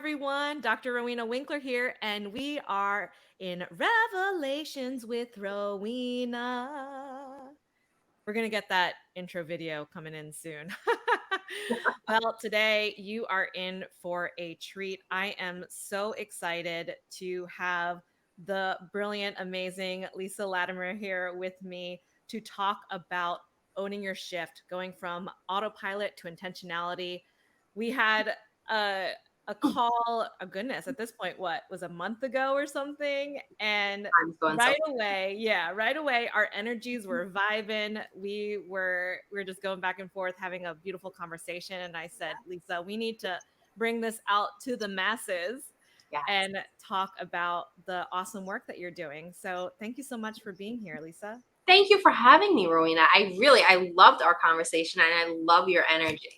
everyone. Dr. Rowena Winkler here, and we are in Revelations with Rowena. We're going to get that intro video coming in soon. Well, today you are in for a treat. I am so excited to have the brilliant, amazing Lisa Latimer here with me to talk about owning your shift, going from autopilot to intentionality. We had a a call, oh goodness, at this point, what was a month ago or something? And Time's going so right away, our energies were vibing. We were just going back and forth, having a beautiful conversation. And I said, Lisa, we need to bring this out to the masses yes. and talk about the awesome work that you're doing. So thank you so much for being here, Lisa. Thank you for having me, Rowena. I loved our conversation and I love your energy.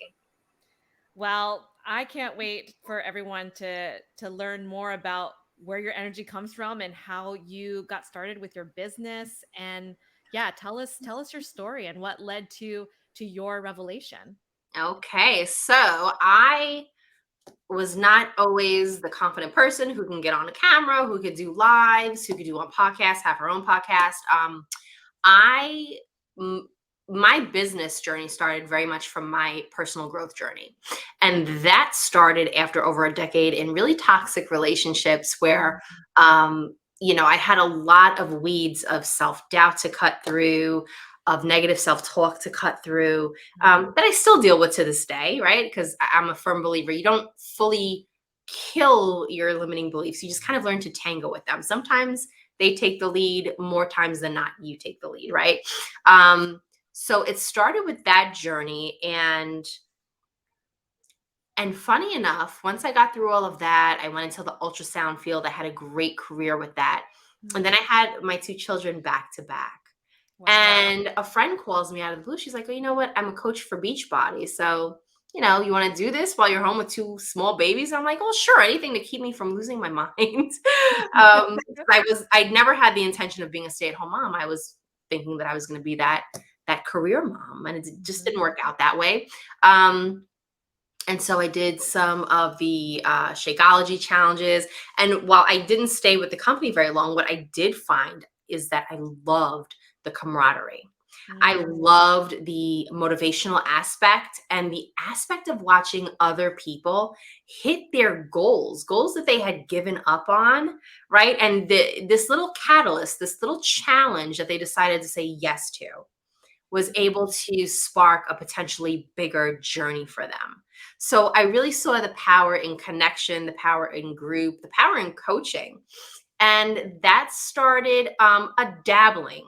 Well, I can't wait for everyone to learn more about where your energy comes from and how you got started with your business. And yeah, tell us your story and what led to your revelation. Okay, so I was not always the confident person who can get on a camera, who could do lives, who could do a podcast, have her own podcast. I m- my business journey started very much from my personal growth journey. And that started after over a decade in really toxic relationships where I had a lot of weeds of self-doubt to cut through, of negative self-talk to cut through, that I still deal with to this day, right? Because I'm a firm believer you don't fully kill your limiting beliefs. You just kind of learn to tango with them. Sometimes they take the lead, more times than not you take the lead, right? So it started with that journey. And funny enough, once I got through all of that, I went into the ultrasound field. I had a great career with that. And then I had my two children back to back. Wow. And a friend calls me out of the blue. She's like, well, you know what? I'm a coach for Beachbody. So, you want to do this while you're home with two small babies? I'm like, well, sure. Anything to keep me from losing my mind. I'd never had the intention of being a stay-at-home mom. I was thinking that I was going to be that career mom, and it just didn't work out that way. And so I did some of the Shakeology challenges. And while I didn't stay with the company very long, what I did find is that I loved the camaraderie. I loved the motivational aspect and the aspect of watching other people hit their goals that they had given up on, right? And this little catalyst, this little challenge that they decided to say yes to was able to spark a potentially bigger journey for them. So I really saw the power in connection, the power in group, the power in coaching. And that started a dabbling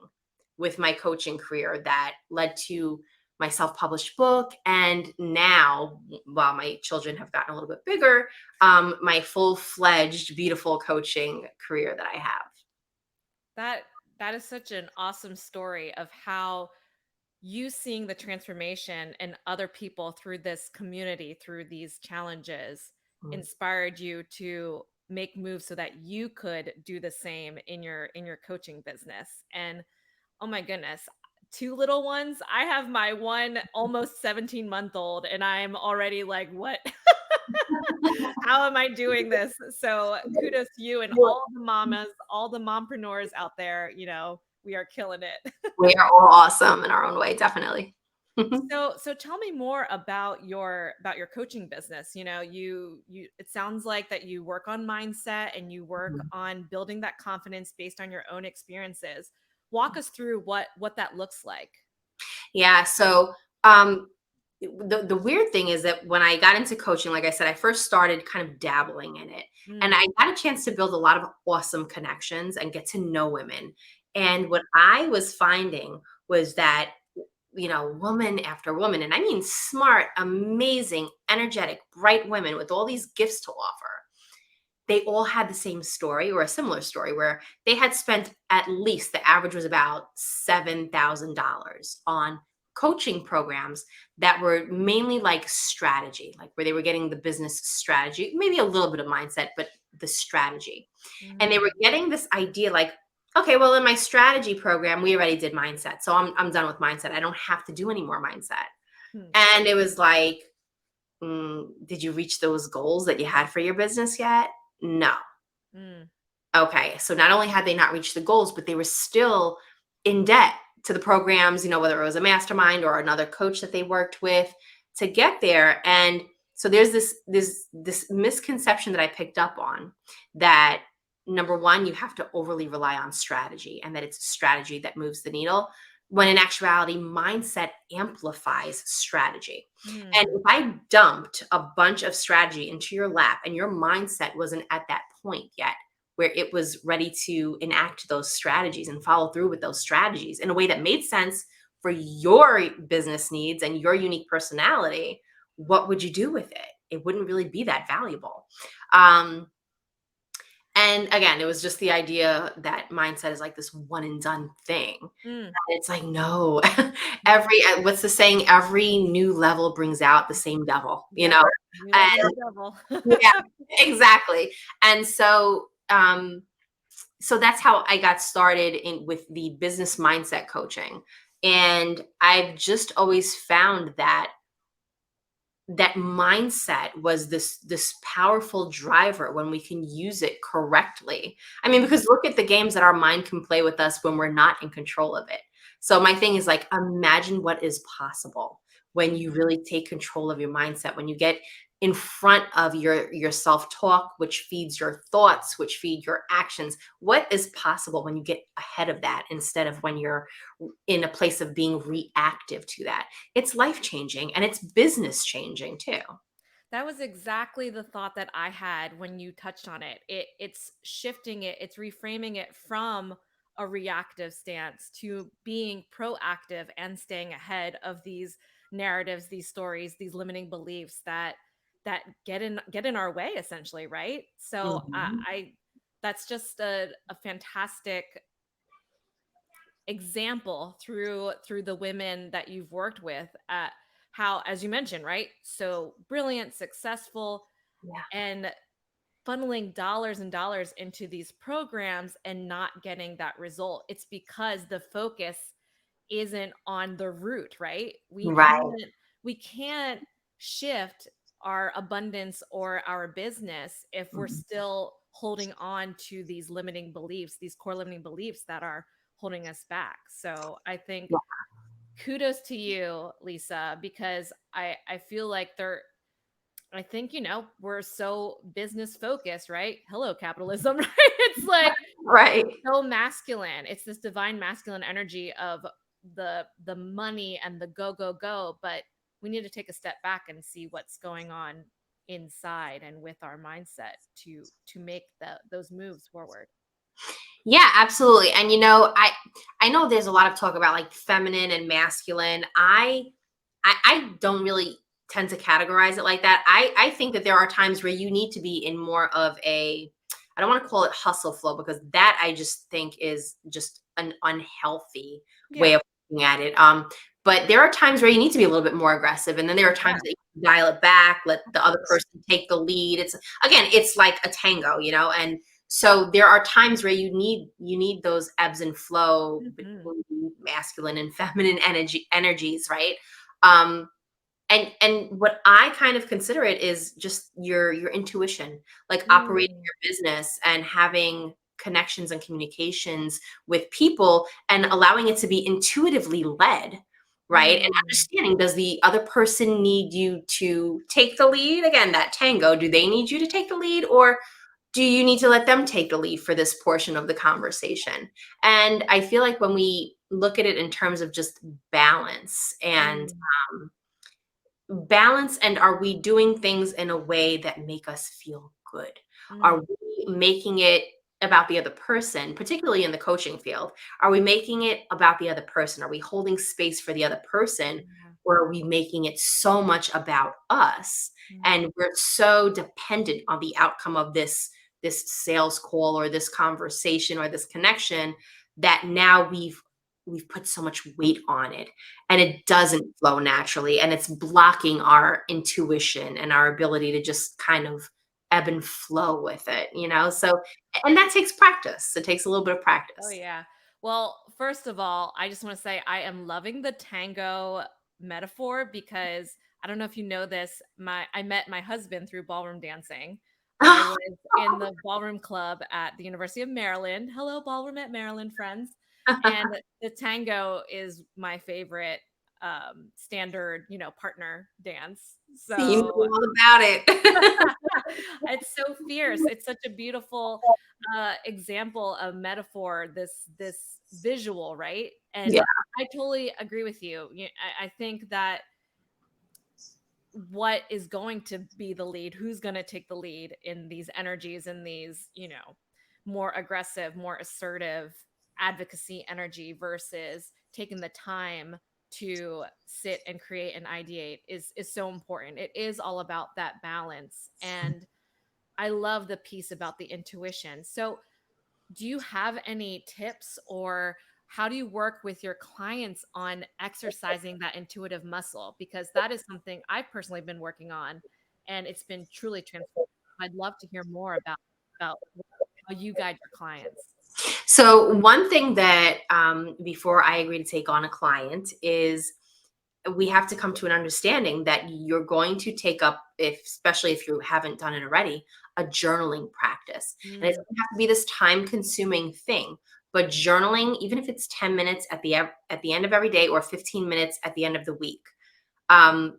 with my coaching career that led to my self-published book. And now, while my children have gotten a little bit bigger, my full-fledged, beautiful coaching career that I have. That is such an awesome story of how you seeing the transformation in other people through this community, through these challenges, Mm. inspired you to make moves so that you could do the same in your coaching business. And oh my goodness, two little ones. I have my one almost 17-month-old and I'm already like, what? How am I doing this? So kudos to you and all the mamas, all the mompreneurs out there, we are killing it. We are all awesome in our own way, definitely. So tell me more about your coaching business. You it sounds like that you work on mindset and you work on building that confidence based on your own experiences. Walk us through what that looks like. Yeah. So the weird thing is that when I got into coaching, like I said, I first started kind of dabbling in it. And I got a chance to build a lot of awesome connections and get to know women. And what I was finding was that, woman after woman, and I mean smart, amazing, energetic, bright women with all these gifts to offer, they all had the same story or a similar story where they had spent at least, the average was about $7,000 on coaching programs that were mainly like strategy, like where they were getting the business strategy, maybe a little bit of mindset, but the strategy. And they were getting this idea like, okay, well, in my strategy program, we already did mindset. So I'm done with mindset. I don't have to do any more mindset. And it was like, Did you reach those goals that you had for your business yet? No. Mm, Okay, so not only had they not reached the goals, but they were still in debt to the programs, whether it was a mastermind or another coach that they worked with to get there. And so there's this misconception that I picked up on, that number one, you have to overly rely on strategy and that it's strategy that moves the needle. When in actuality, mindset amplifies strategy. And mm, if I dumped a bunch of strategy into your lap and your mindset wasn't at that point yet, where it was ready to enact those strategies and follow through with those strategies in a way that made sense for your business needs and your unique personality, what would you do with it? It wouldn't really be that valuable. Um, and again, it was just the idea that mindset is like this one and done thing. mm. It's like, no, what's the saying? Every new level brings out the same devil, you Yep. know? New level, And new devil. yeah, exactly. And so that's how I got started in with the business mindset coaching. And I've just always found that mindset was this powerful driver when we can use it correctly. I mean, Mm, because look at the games that our mind can play with us when we're not in control of it. So my thing is like, imagine what is possible when you mhm. really take control of your mindset, when you get in front of your self-talk, which feeds your thoughts, which feed your actions. What is possible when you get ahead of that instead of when you're in a place of being reactive to that? It's life changing and it's business changing too. That was exactly the thought that I had when you touched on it. It's shifting it, it's reframing it from a reactive stance to being proactive and staying ahead of these narratives, these stories, these limiting beliefs that get in our way essentially, right? So Mhm. I that's just a fantastic example through the women that you've worked with at how, as you mentioned, right, so brilliant, successful, Yeah. and funneling dollars and dollars into these programs and not getting that result. It's because the focus isn't on the root, right? we Right. can't we can't shift our abundance or our business if we're Mhm. still holding on to these limiting beliefs, these core limiting beliefs that are holding us back. So I think Yeah. kudos to you, Lisa, because I feel like I think, we're so business focused, right? Hello, capitalism, right? It's like Right. so masculine. It's this divine masculine energy of the money and the go go go, but we need to take a step back and see what's going on inside and with our mindset to make those moves forward. Yeah, absolutely. And I know there's a lot of talk about like feminine and masculine. I don't really tend to categorize it like that. I think that there are times where you need to be in more of a, I don't want to call it hustle flow, because that I just think is just an unhealthy way Yeah. of looking at it. But there are times where you need to be a little bit more aggressive, and then there are Yeah. times that you can dial it back, let Of the other course. person take the lead. It's again, it's like a tango, and so there are times where you need those ebbs and flow Hmm. between masculine and feminine energies, right? Um, and what I kind of consider it is just your intuition, like operating Mm, your business and having connections and communications with people and allowing it to be intuitively led, right? And mm, understanding, does the other person need you to take the lead? Again, that tango, do they need you to take the lead, or do you need to let them take the lead for this portion of the conversation? And I feel like when we look at it in terms of just balance and mm, um, balance, and are we doing things in a way that make us feel good? Are mm. we making it about the other person, particularly in the coaching field? Are we making it about the other person? Are we holding space for the other person? Yeah. Or are we making it so much about us, Mm, and we're so dependent on the outcome of this sales call or this conversation or this connection, that now we've put so much weight on it, and it doesn't flow naturally, and it's blocking our intuition and our ability to just kind of ebb and flow with it. So, and that takes practice. It takes a little bit of oh practice. yeah. Well, first of all, I just want to say I am loving the tango metaphor because I don't know if you know this, I met my husband through ballroom dancing. I was in the ballroom club at the University of Maryland. Hello, ballroom at Maryland, friends. And the tango is my favorite standard, partner dance. See, you know So all about it. it's so fierce. It's such a beautiful example of metaphor, this visual, right? Yeah. And I totally agree with you. I think that what is going to be the lead, who's going to take the lead in these energies, in these, more aggressive, more assertive advocacy energy versus taking the time to sit and create and ideate is so important. It is all about that balance. And I love the piece about the intuition. So do you have any tips, or how do you work with your clients on exercising that intuitive muscle? Because that is something I've personally been working on, and it's been truly transformative. I'd love to hear more about how you guide your clients. So one thing that before I agree to take on a client is we have to come to an understanding that you're going to take up, if especially if you haven't done it already, a journaling practice. And it Mm, doesn't have to be this time consuming thing, but journaling, even if it's 10 minutes at the end of every day or 15 minutes at the end of the week. um,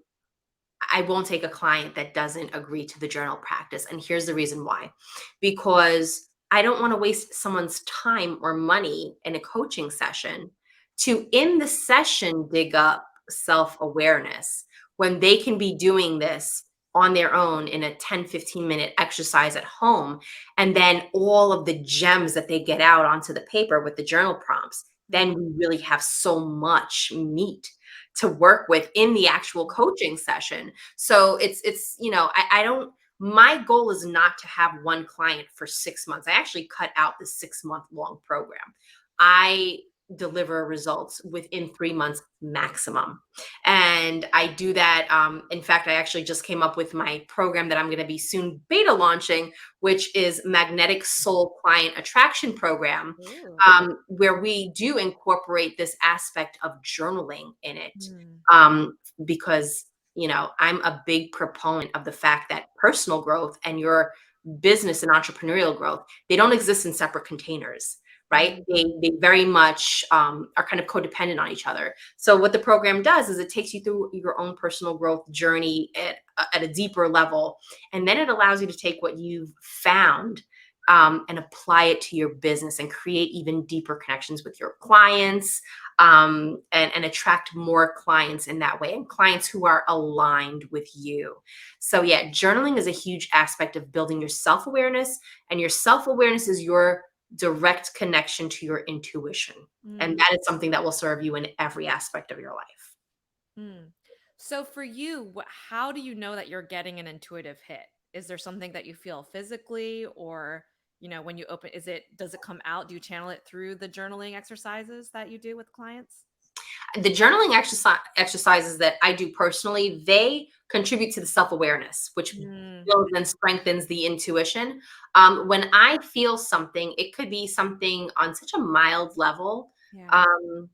I won't take a client that doesn't agree to the journal practice. And here's the reason why: because I don't want to waste someone's time or money in a coaching session to, in the session, dig up self awareness when they can be doing this on their own in a 10-15 minute exercise at home. And then all of the gems that they get out onto the paper with the journal prompts, then mm, we really have so much meat to work with in the actual coaching session. So I don't, my goal is not to have one client for 6 months. I actually cut out the 6 month long program. I deliver results within 3 months maximum. And I do that. In fact, I actually just came up with my program that I'm going to be soon beta launching, which is Magnetic Soul Client Attraction Program, ooh, where we do incorporate this aspect of journaling in it. mm, Because, I'm a big proponent of the fact that personal growth and your business and entrepreneurial growth, they don't exist in separate containers. Right? They mm, they very much are kind of codependent on each other. So what the program does is it takes you through your own personal growth journey at a deeper level, and then it allows you to take what you've found and apply it to your business and create even deeper connections with your clients, and attract more clients in that way, and clients who are aligned with you. So, yeah, journaling is a huge aspect of building your self awareness, and your self awareness is your direct connection to your intuition. And mm. that is something that will serve you in every aspect of your life. Mm. So for you, how do you know that you're getting an intuitive hit? Is there something that you feel physically, or, when you open, does it come out? Do you channel it through the journaling exercises that you do with clients? The journaling exercises that I do personally, they contribute to the self-awareness, which Mm, builds and strengthens the intuition. When I feel something, it could be something on such a mild level. yeah. Um,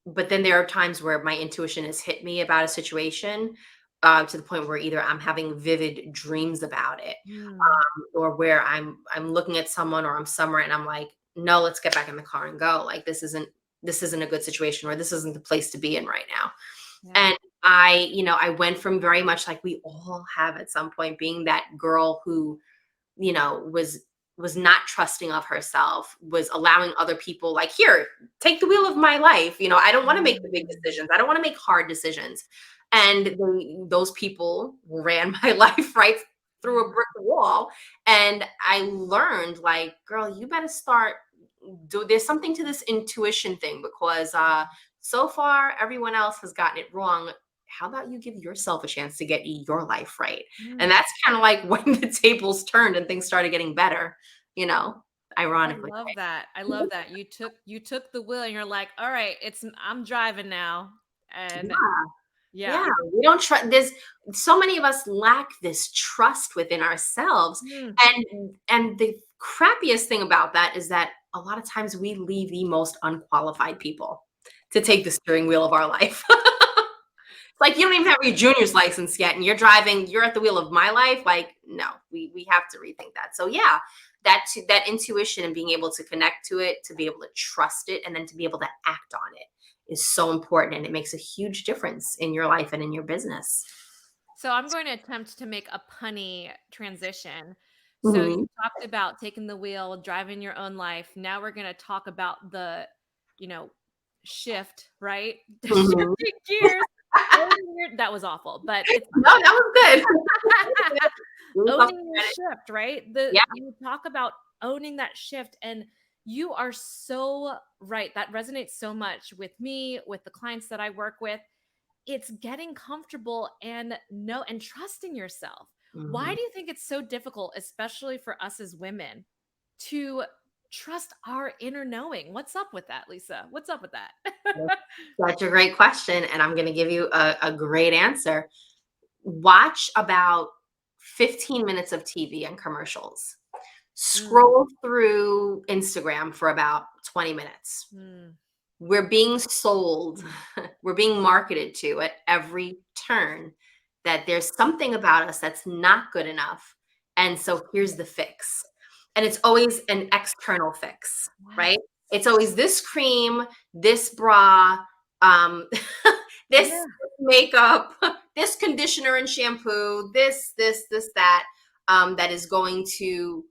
but then there are times where my intuition has hit me about a situation, to the point where either I'm having vivid dreams about it, Mm, or where I'm looking at someone, or I'm somewhere and I'm like, no, let's get back in the car and go. Like, this isn't a good situation, or this isn't the place to be in right now. yeah. And I went from very much like we all have at some point, being that girl who, was not trusting of herself, was allowing other people, like, here, take the wheel of my life. I don't want to make the big Mm, decisions. I don't want to make hard decisions. And those people ran my life right through a mm, brick wall. And I learned, like, girl, you better start there's something to this intuition thing, because so far everyone else has gotten it wrong. How about you give yourself a chance to get your life right? And mm. that's kind of like when the tables turned and things started getting better, you know, I ironically. love that. I love that. You took the wheel and you're like, all right, I'm driving now. And Yeah. yeah. Yeah, we don't trust. There's so many of us lack this trust within ourselves, Mm, and the crappiest thing about that is that a lot of times we leave the most unqualified people to take the steering wheel of our life. Like, you don't even have your junior's license yet, and you're at the wheel of my life. Like, no, we have to rethink that. So yeah, that intuition and being able to connect to it, to be able to trust it, and then to be able to act on it is so important, and it makes a huge difference in your life and in your business. So I'm going to attempt to make a punny transition. So you Mhm. talked about taking the wheel, driving your own life. Now we're going to talk about the, you know, shift, right? Mhm. Shifting gears. That was awful, but it's No, that was good. Give yourself owning your credit. shift, right? The Yeah. You talk about owning that shift, and you are so right. That resonates so much with me, with the clients that I work with. It's getting comfortable and trusting yourself. Why Mhm. do you think it's so difficult, especially for us as women, to trust our inner knowing? What's up with that, Lisa? What's up with that? That's a great question, and I'm going to give you a great answer. Watch about 15 minutes of TV and commercials. Mm, Scroll through Instagram for about 20 minutes. mm, We're being sold, we're being marketed to at every turn that there's something about us that's not good enough. And so here's the fix. And it's always an external fix, yes. right? It's always this cream, this bra, um, this Yeah. makeup, this conditioner and shampoo, that, that is going to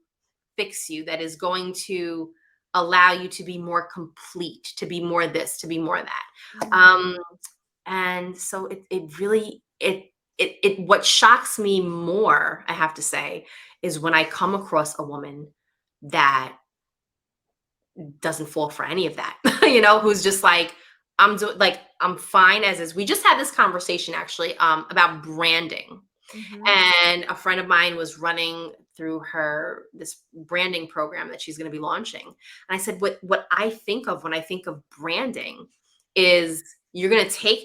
fix you, that is going to allow you to be more complete, to be more this, to be more that. Mm, And so it really it what shocks me more, I have to say, is when I come across a woman that doesn't fall for any of that. Who's just like, I'm fine as is. We just had this conversation actually about branding, mhm. and a friend of mine was running through her this branding program that she's going to be launching. And I said, what I think of when I think of branding is, you're going to take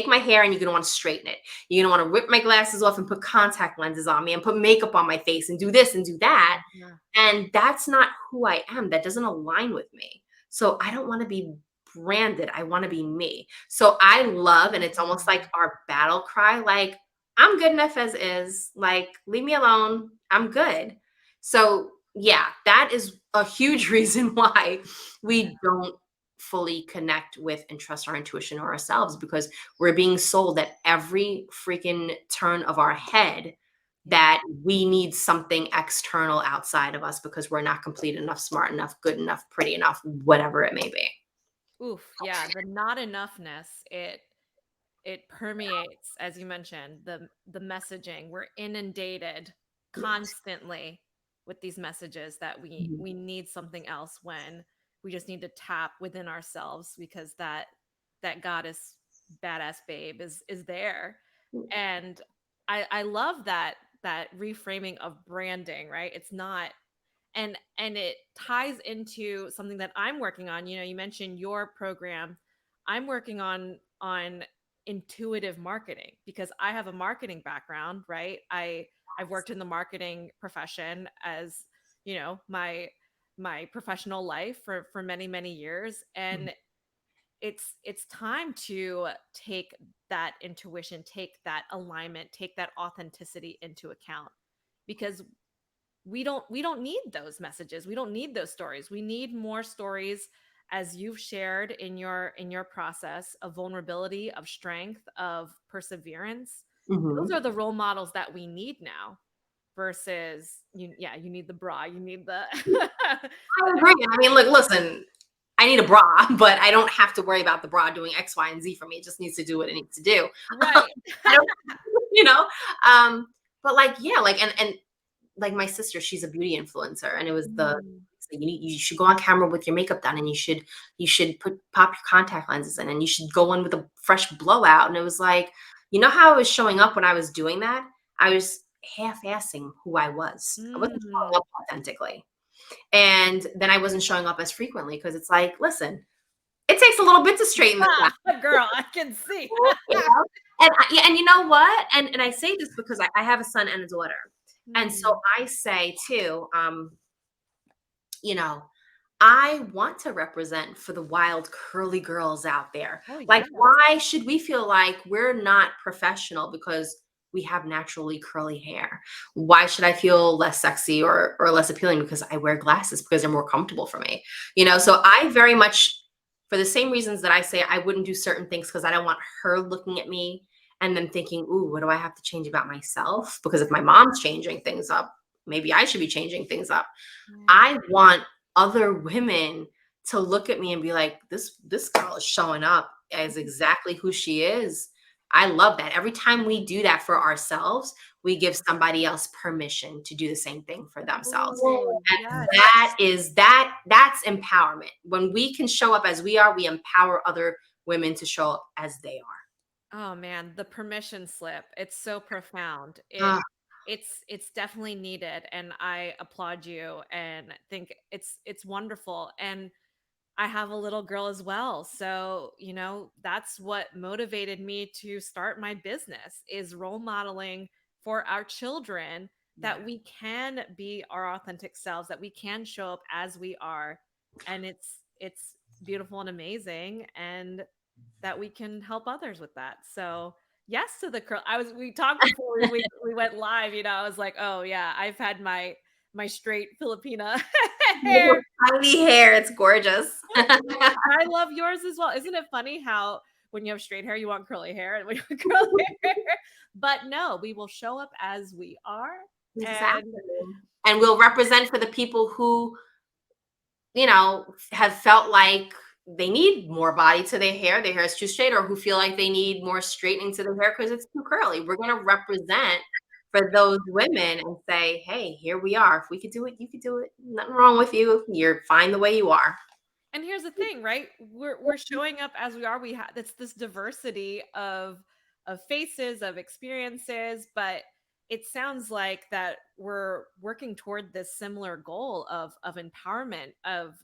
my hair and you're going to want to straighten it. You're going to want to rip my glasses off and put contact lenses on me and put makeup on my face and do this and do that. Yeah. And that's not who I am. That doesn't align with me. So I don't want to be branded. I want to be me. So I love, and it's almost like Mm, our battle cry, like, I'm good enough as is. Like, leave me alone. I'm good. So, yeah, that is a huge reason why yeah. we don't fully connect with and trust our intuition or ourselves, because we're being sold at every freaking turn of our head Yeah. that we need something external outside of us because we're not complete enough, smart enough, good enough, pretty enough, whatever it may be. Oof. Yeah. The not enoughness. It permeates, as you mentioned, the messaging. We're inundated Yes. constantly with these messages that we Mhm. we need something else, when we just need to tap within ourselves, because that goddess badass babe is there. And I love that reframing of branding, right? It's not, and it ties into something that I'm working on. You mentioned your program. I'm working on intuitive marketing, because I have a marketing background, right? I've worked in the marketing profession as, my professional life for many, many years. Mhm. And it's time to take that intuition, take that alignment, take that authenticity into account, because we don't need those messages, we don't need those stories. We need more stories, as you've shared in your process of vulnerability, of strength, of perseverance. Those Mhm. are the role models that we need now, versus you need the bra, you need the I agree. I mean, look, listen, I need a bra, but I don't have to worry about the bra doing X, Y, and Z for me. It just needs to do what it needs to do. right. I don't, you know, um, but like, yeah, like, and like my sister, she's a beauty influencer, and it was Mm, you should go on camera with your makeup done, and you should pop your contact lenses in, and you should go in with a fresh blowout. And it was like, how I was showing up when I was doing that? I was half-assing who I was. I wasn't showing mm. up authentically. And then I wasn't showing up as frequently because it's like, listen, it takes a little bit to straighten this out. Girl, I can see. You know? Yeah, and you know what? And I say this because I have a son and a daughter. And so Mm, I say too, you know, I want to represent for the wild curly girls out there. Oh, Like, yes. why should we feel like we're not professional because we have naturally curly hair? Why should I feel less sexy or less appealing because I wear glasses because they're more comfortable for me? So I very much, for the same reasons that I say I wouldn't do certain things because I don't want her looking at me and then thinking, ooh, what do I have to change about myself? Because if my mom's changing things up, maybe I should be changing things up. Yeah. I want other women to look at me and be like, this girl is showing up as exactly who she is. I love that. Every time we do that for ourselves, we give somebody else permission to do the same thing for themselves. Oh, And yes. that's empowerment. When we can show up as we are, we empower other women to show up as they Oh man, the permission slip. It's so profound. are. It's definitely needed and I applaud you and think it's wonderful. And I have a little girl as well. So, that's what motivated me to start my business is role modeling for our children Yeah. that we can be our authentic selves, that we can show up as we are. And it's beautiful and amazing and that we can help others with that. So, yes to the curl. We talked before we went live, I was like, "Oh yeah, I've had my straight Filipina hair." Little tiny hair, it's gorgeous. I love yours as well. Isn't it funny how when you have straight hair, you want curly hair, and when you have curly hair but no, we will show up as we are, and Exactly. And we'll represent for the people who, have felt like they need more body to their hair is too straight, or who feel like they need more straightening to their hair because it's too curly. We're going to represent for those women and say, hey, here we are. If we could do it, you could do it. Nothing wrong with you. You're fine the way you are. and here's the thing, right? We're showing up as we are. We have it's this diversity of faces, of experiences, but it sounds like that we're working toward this similar goal of empowerment, of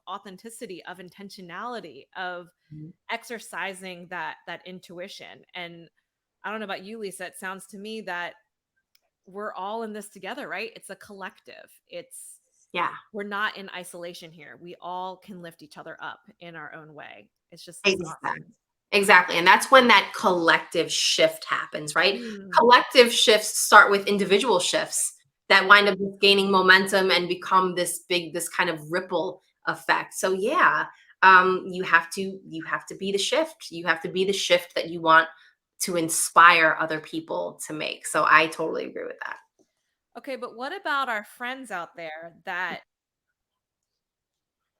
authenticity, of intentionality, of exercising that intuition. And I don't know about you, Lisa. It sounds to me that we're all in this together, right? It's a collective. Yeah. We're not in isolation here. We all can lift each other up in our own way. It's Exactly. awesome. Exactly. And that's when that collective shift happens, right? Mm. Collective shifts start with individual shifts that wind up just gaining momentum and become this kind of ripple effect. So yeah, you have to be the shift. You have to be the shift that you want to inspire other people to make. So I totally agree with that. Okay, but what about our friends out there that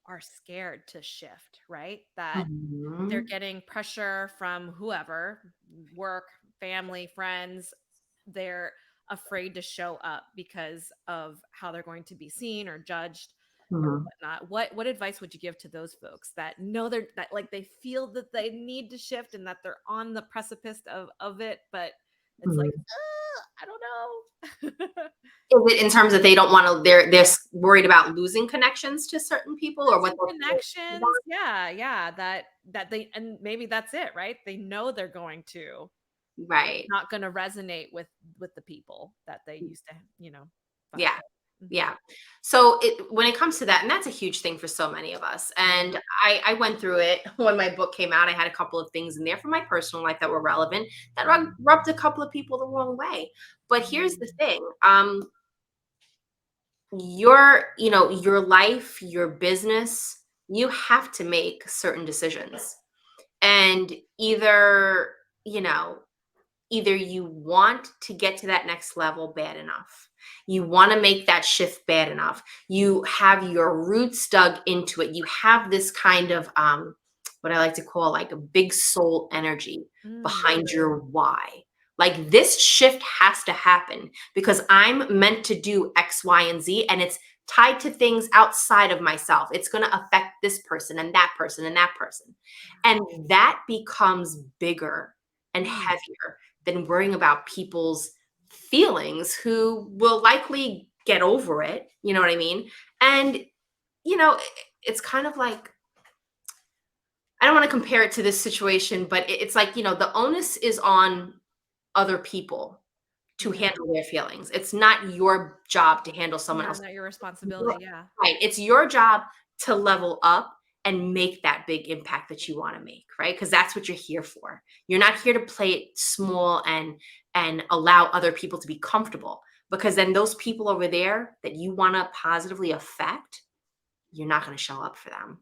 are scared to shift, right? That they're Mhm. getting pressure from whoever, work, family, friends. They're afraid to show up because of how they're going to be seen or judged or Mhm. whatnot. What advice would you give to those folks that know that like they feel that they need to shift and that they're on the precipice of it, but it's like, Mhm. I don't know. Is it in terms that they don't want to, they're worried about losing connections to certain people, or what Losing they'll connections, yeah, yeah, that they and maybe that's it, right? They know they're going to it's right. not gonna resonate with the people that they used to, vibe Yeah. with. Mhm. Yeah. So when it comes to that, and that's a huge thing for so many of us. Yeah. And I went through it when my book came out. I had a couple of things in there from my personal life that were relevant that rubbed a couple of people the wrong way. But here's the Mm. thing. Your life, your business, you have to make certain decisions. And you know, either you want to get to that next level bad enough, you want to make that shift bad enough, you have your roots dug into it, you have this kind of what I like to call like a big soul energy Mm. behind your why. Like, this shift has to happen because I'm meant to do X, Y, and Z, and it's tied to things outside of myself. It's going to affect this person and that person and that person. And that becomes bigger and Mm. heavier than worrying about people's feelings, who will likely get over it. You know what I mean? And, it's kind of like, I don't want to compare it to this situation, but it's like, the onus is on other people to Yeah. handle their feelings. It's not your job to handle someone Yeah, else. not your responsibility, yeah. Right. It's your job to level up and make that big impact that you want to make, right? Because that's what you're here for. You're not here to play it small and allow other people to be comfortable, because then those people over there that you want to positively affect, you're not going to show up for them.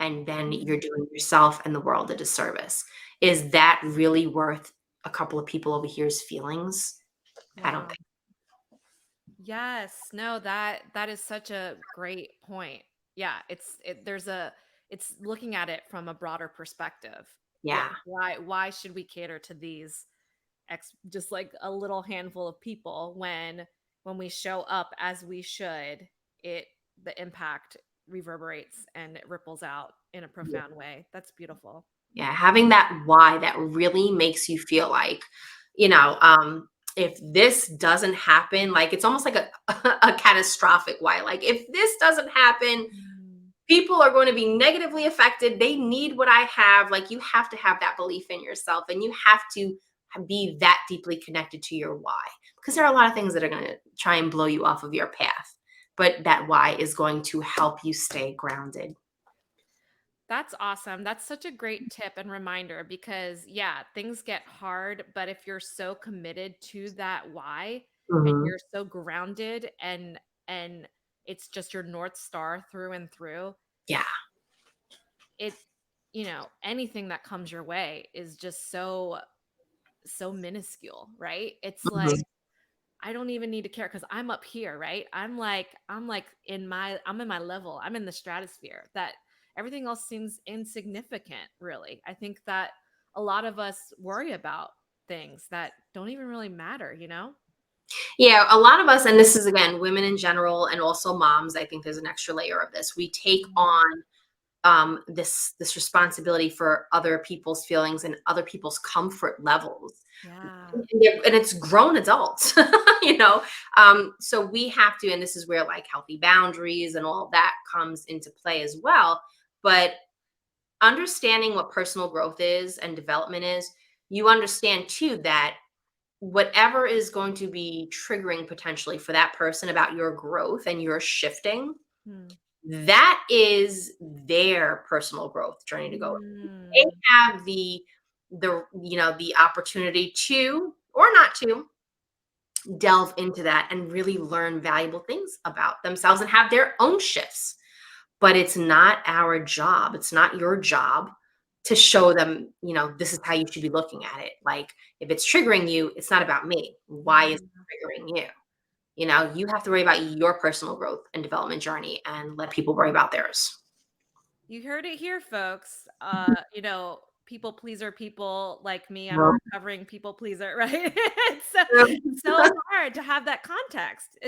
And then you're Mm. doing yourself and the world a disservice. Is that really worth a couple of people over here's feelings? I don't Wow. think. Yes. No, that is such a great point. Yeah, it's looking at it from a broader perspective. Yeah. Yeah. Why should we cater to these just like a little handful of people when we show up as we should, it the impact reverberates and it ripples out in a profound way. That's beautiful. Yeah, having that why that really makes you feel like, you know, if this doesn't happen, like it's almost like a a catastrophic why. Like if this doesn't happen, Mm. people are going to be negatively affected. They need what I have. Like you have to have that belief in yourself, and you have to be that deeply connected to your why, because there are a lot of things that are going to try and blow you off of your path, but that why is going to help you stay grounded. That's awesome. That's such a great tip and reminder because, yeah, things get hard, but if you're so committed to that why and Mhm. you're so grounded and it's just your north star through and through, Yeah. it anything that comes your way is just so minuscule, right? It's like Mhm. I don't even need to care because I'm up here, right? I'm like I'm in my level. I'm in the stratosphere. That everything else seems insignificant, really. I think that a lot of us worry about things that don't even really matter, you know? Yeah, a lot of us, and this is again women in general, and also moms. I think there's an extra layer of this. We take Mhm. on this responsibility for other people's feelings and other people's comfort levels, Yeah. and it's grown adults, you know. So we have to, and this is where like healthy boundaries and all that comes into play as well. But understanding what personal growth is and development is, you understand too that whatever is going to be triggering potentially for that person about your growth and your shifting, Hmm. that is their personal growth journey to go. They Mm. have the opportunity to or not to delve into that and really learn valuable things about themselves and have their own shifts. But it's not our job, it's not your job to show them, this is how you should be looking at it. Like if it's triggering you, it's not about me. Why is Yeah. it triggering you? You have to worry about your personal growth and development journey and let people worry about theirs. You heard it here, folks. People pleaser people like me. I'm a Well, recovering people pleaser, right? It's so hard to have that context.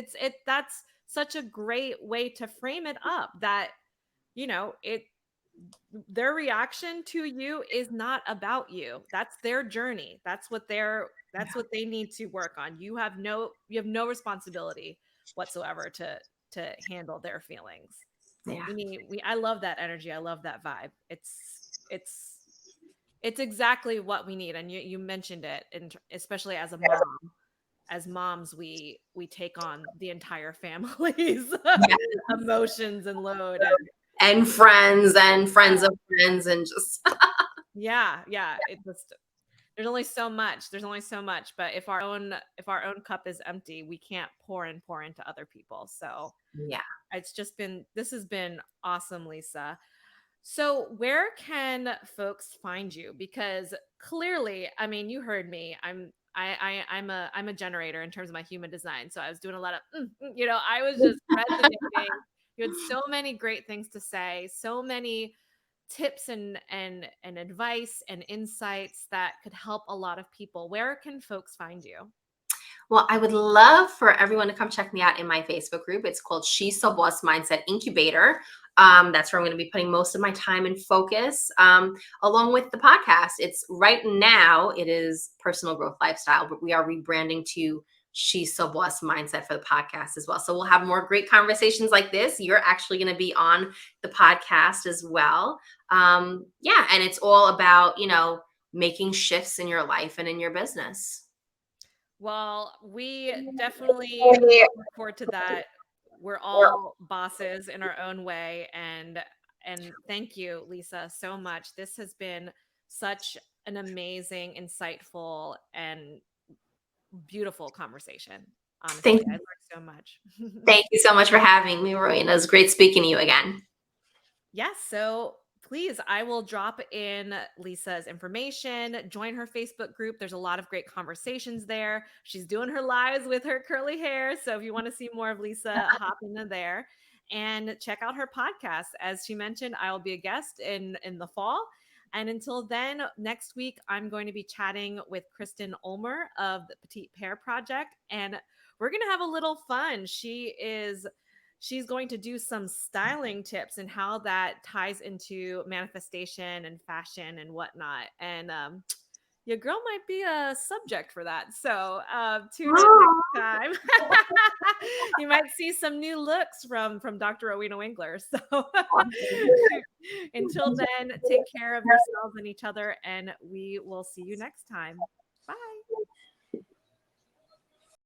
That's such a great way to frame it up that, it their reaction to you is not about you. That's their journey. That's what they need to work on. You have no responsibility whatsoever to handle their feelings. yeah. I love that energy. I love that vibe. It's it's exactly what we need. And you mentioned it, and especially as a mom, as moms, we take on the entire family's Yeah. emotions and load. And And friends and friends yeah, of friends and just yeah. It just there's only so much. But if our own cup is empty, we can't pour into other people. So yeah. this has been awesome, Lisa. So, where can folks find you? Because clearly, I mean, you heard me. I'm a generator in terms of my human design. So I was doing a lot of, I was just resonating. You had so many great things to say, so many tips and advice and insights that could help a lot of people. Where can folks find you? Well, I would love for everyone to come check me out in my Facebook group. It's called She's So Boss Mindset Incubator. That's where I'm going to be putting most of my time and focus, along with the podcast. It's right now, it is personal growth lifestyle, but we are rebranding to She's So Boss Mindset for the podcast as well. So we'll have more great conversations like this. You're actually going to be on the podcast as well. Yeah. And it's all about, making shifts in your life and in your business. Well, we definitely look forward to that. we're all bosses in our own way. And thank you, Lisa, so much. This has been such an amazing, insightful, and beautiful conversation. Honestly, Thank I you. learned so much. Thank you so much for having me, Rowena. It was great speaking to you again. Yes. So please, I will drop in Lisa's information. Join her Facebook group. There's a lot of great conversations there. She's doing her lives with her curly hair. So if you want to see more of Lisa, hop into there and check out her podcast. As she mentioned, I will be a guest in the fall. And until then, next week, I'm going to be chatting with Kristen Ulmer of the Petite Pear Project. And we're going to have a little fun. She's going to do some styling tips and how that ties into manifestation and fashion and whatnot. And your girl might be a subject for that. So tune in next Oh, time. You might see some new looks from Dr. Rowena Winkler. So until then, take care of yourselves and each other, and we will see you next time.